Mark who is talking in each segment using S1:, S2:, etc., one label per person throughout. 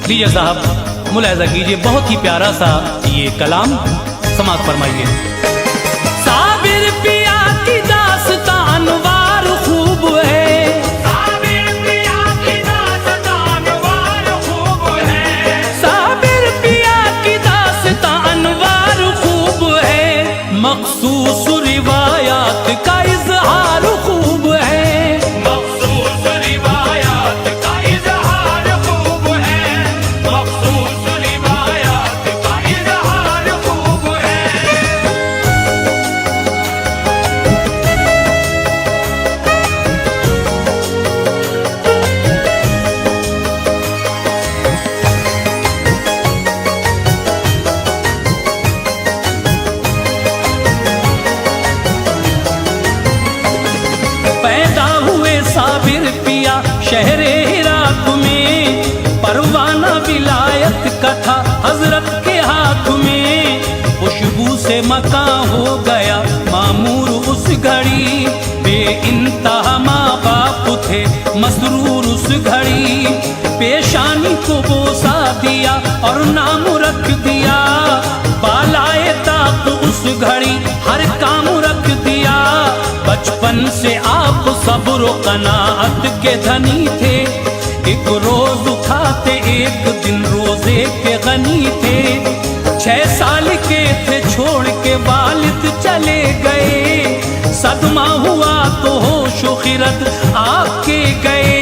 S1: लीजिए साहब मुलाहिजा कीजिए, बहुत ही प्यारा सा ये कलाम समाप्त फरमाइए।
S2: साबिर पिया की दास्तां अनवार खूब है, साबिर पिया की दास्तां अनवार खूब है, साबिर पिया की दास्तां अनवार खूब है, मखसूस रिवायात का इजहार खूब है, मखसूस रिवायात का इजहार खूब है, मखसूस रिवायात का इजहार खूब है। पैदा हुए साबिर पिया शहरे हिरात में, परवाना विलायत का था हजरत के हाथ में, खुशबू से मकां हो गया मामूर उस घड़ी, बेइंतहा माँ बाप थे मसरूर उस घड़ी, पेशानी को बोसा दिया और नाम रख दिया, बालाए ताक उस घड़ी हर काम रख दिया, बचपन से आप सब्र कनाअत के धनी थे, एक रोज खाते एक दिन रोजे के गनी थे, 6 साल के थे छोड़ के वालिद चले गए, सदमा हुआ तो होश व खिरत आपके गए,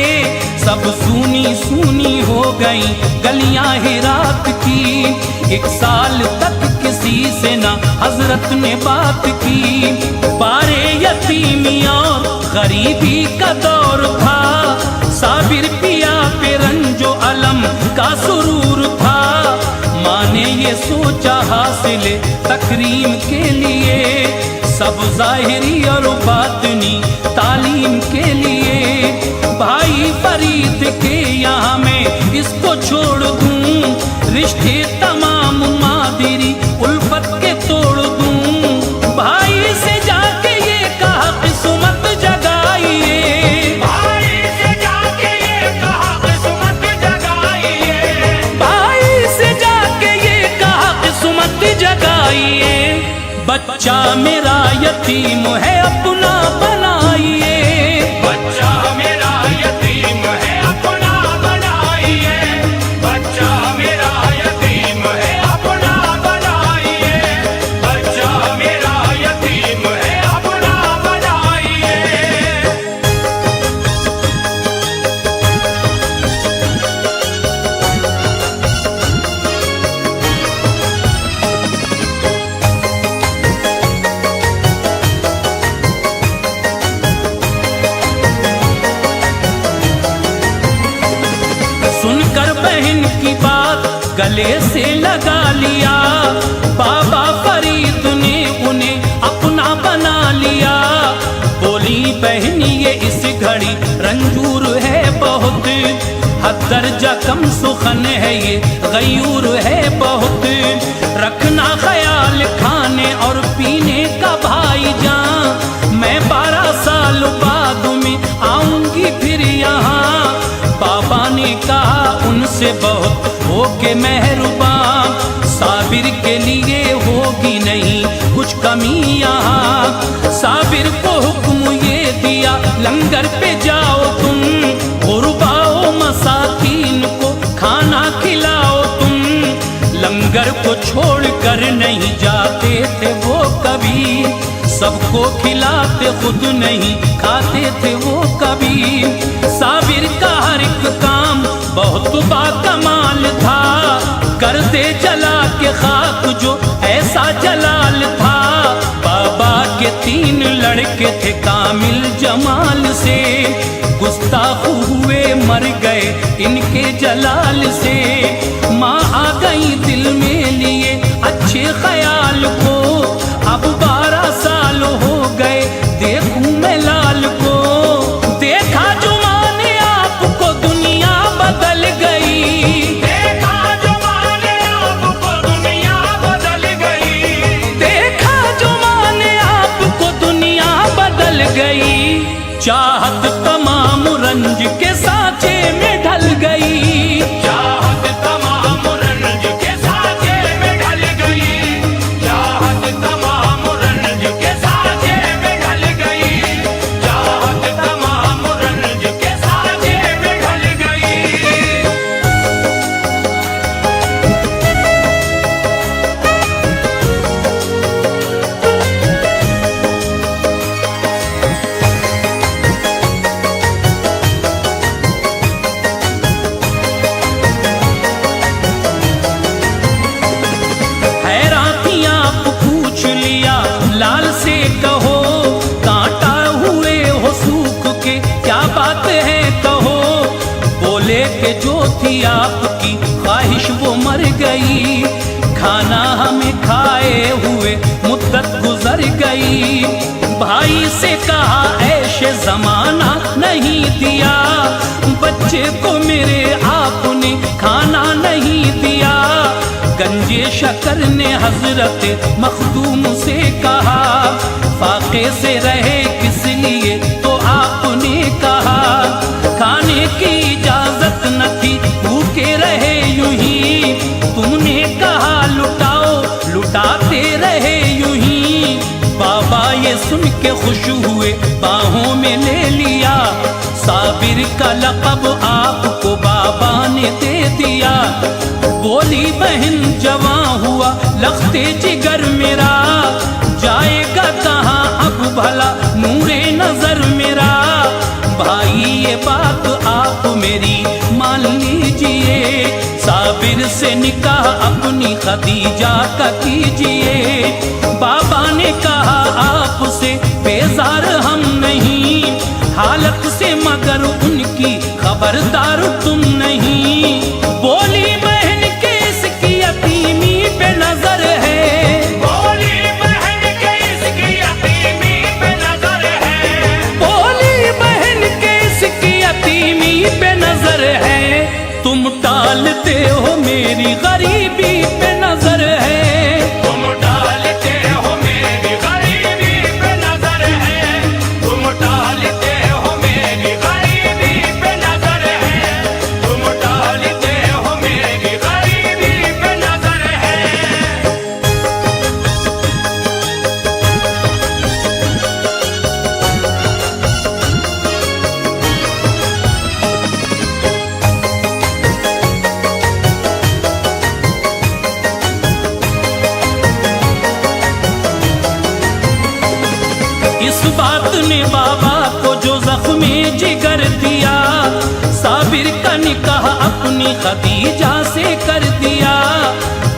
S2: सब सूनी सूनी हो गई गलियां हिरात की, 1 साल तक किसी से ना हजरत ने बात की, बारे यतीमी और गरीबी का दौर था, साबिर पिया पे रंजो अलम का सुरूर था, माँ ने ये सोचा हासिले तकरीम के लिए, सब जाहिरी और बातनी तालीम के लिए, भाई फरीद के यहाँ मैं इसको छोड़ दूं, रिश्ते तमाम मादिरी उल्फत के तोड़ दूं, भाई से जाके ये कहा किस्मत जगाइए, भाई से जाके ये कहा किस्मत जगाइए, भाई से जाके ये कहा किस्मत जगाइए, बच्चा मेरा यतीम है अपना बनाइए, बच्चा मेरा यतीम है अपना बनाइए, बच्चा मेरा यतीम है अपना बनाइए, बच्चा मेरा यतीम है अपना बनाइए। सुनकर बहन की बात गले से लगा लिया, बाबा फरीद ने उन्हें अपना बना लिया, बोली बहनी ये इस घड़ी रंजूर है बहुत, हद दर्जा कम सुखन है ये गयूर है बहुत, रखना ख्याल खाने और पीने का भाईजान, मैं 12 साल बाद में आऊंगी फिर यहाँ, बाबा ने कहा उनसे बहुत होके मेहरबान, साबिर के लिए होगी नहीं कुछ कमी यहाँ, साबिर को हुक्म ये दिया लंगर पे जाओ तुम, गुरबाओ मसाकीन को खाना खिलाओ तुम, लंगर को छोड़ कर नहीं जाते थे वो कभी, सबको खिलाते खुद नहीं खाते थे वो कभी, साबिर का हर एक काम बहुत बाकमाल था, कर दे जला के खाक जो ऐसा जलाल था, बाबा के 3 लड़के थे कामिल जमाल से, गुस्ताख हुए मर गए इनके जलाल से, माँ आ गई दिल में लिए अच्छे ख्याल को, अब 12 साल हो गए देखूं मैं लाल को, देखा जो माँ ने आपको दुनिया बदल गई, देखा जो माँ ने आपको दुनिया बदल गई, देखा जो माँ ने आपको दुनिया बदल गई, चाहत तमाम रंज के सांचे में ढल गई, चाहत गई, खाना हमें खाए हुए मुद्दत गुजर गई। भाई से कहा ऐशे ज़माना नहीं दिया, बच्चे को मेरे आपने खाना नहीं दिया। गंजे शकर ने हजरत मखदूम से कहा, फाके से रहे किस लिए तो आपने कहा, खाने की इजाजत न थी भूखे रहे यूं ही, तुमने कहा लुटाओ लुटाते रहे यूं ही। बाबा ये सुन के खुश हुए बाहों में ले लिया, साबिर का लक़ब आपको बाबा ने दे दिया। बोली बहन जवां हुआ लख्ते जिगर मेरा, जाएगा कहाँ अब भला नूरे नजर मेरा। भाई ये बात आप मेरी मान लीजिए, साबिर से निकाह अपनी खदीजा का कीजिए। बाबा ने कहा आपसे बेजार हम नहीं, हालत से मगर उनकी खबरदार तुम नहीं। बोली बहन के इसकी यतीमी पे नजर है,
S3: बोली बहन के इसकी यतीमी पे नजर है,
S2: बोली बहन के इसकी यतीमी पे नजर है। तुम टालते हो मेरी गरीबी पे नजर है,
S3: तुम डालते हो मेरी गरीबी पे नजर है, तुम डालते हो मेरी गरीबी पे नजर है, तुम डालते हो मेरी गरीबी पे नजर है।
S2: इस बात ने बाबा को जो जख्मे जिगर दिया, साबिर का निकाह अपनी खदीजा से कर दिया।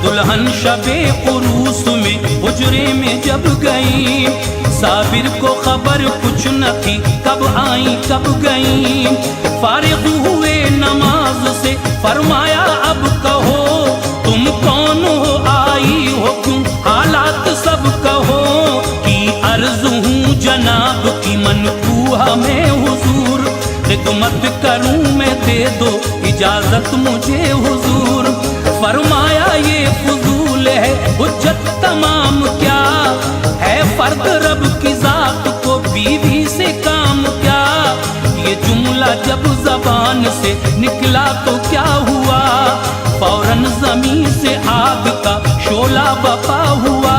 S2: दुल्हन शबे उरूस में हुजरे में जब गई, साबिर को खबर कुछ न थी कब आई कब गई। फारिग हुए नमाज से फरमाया अब कहो, तुम कौन हो आई हो क्यों हालात सब कहो। की अर्ज हूँ जनाब की मनकूहा में हुजूर, खिदमत करूँ मैं दे दो इजाजत मुझे हुजूर। फरमाया ये फजूल है हुज्जत तमाम क्या, है फर्द रब की जात को बीवी से काम क्या। ये जुमला जब जबान से निकला तो क्या हुआ, फौरन जमीन से आग का शोला बपा हुआ।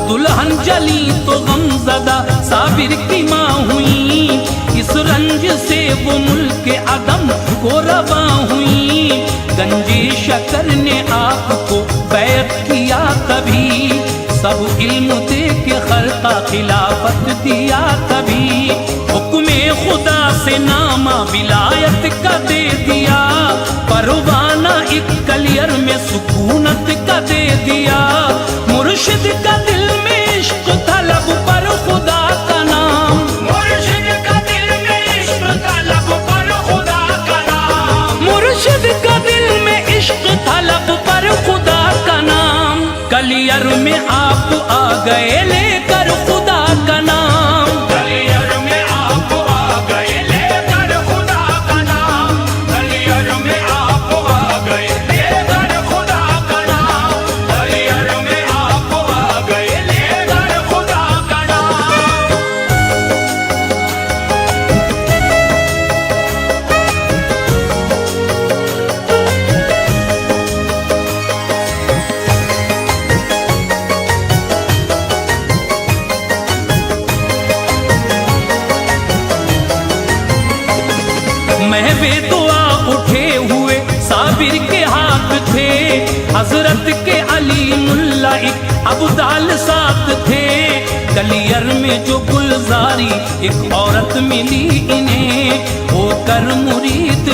S2: दुल्हन जली तो गमज़दा साबिर की माँ हुई, इस रंज से वो मुल्क अदम को रवा हुई। गंजी शकर ने आपको बैत किया कभी, सब इल्म दे के खल्का खिलाफत दिया कभी। हुक्मे खुदा से नामा विलायत का दे दिया, परवाना एक कलियर में सुकूनत का दे दिया। मुर्शिद का दिल में इश्क था लब पर खुदा का नाम,
S3: मुर्शिद का दिल में इश्क था लब पर खुदा का नाम,
S2: मुर्शिद का दिल में इश्क था लब पर खुदा का नाम। कलियर में आप आ गए लेकर खुदा का नाम,
S3: कलियर में आप आ गए लेकर खुदा का नाम, कलियर में आप आ गए लेकर खुदा का नाम, कलियर में आप आ गए लेकर खुदा का नाम।
S2: महवे दुआ उठे हुए साबिर के हाथ थे, हजरत के अली मुल्ला एक अब्दाल साथ थे। कलियर में जो गुलजारी एक औरत मिली इन्हें, होकर मुरीद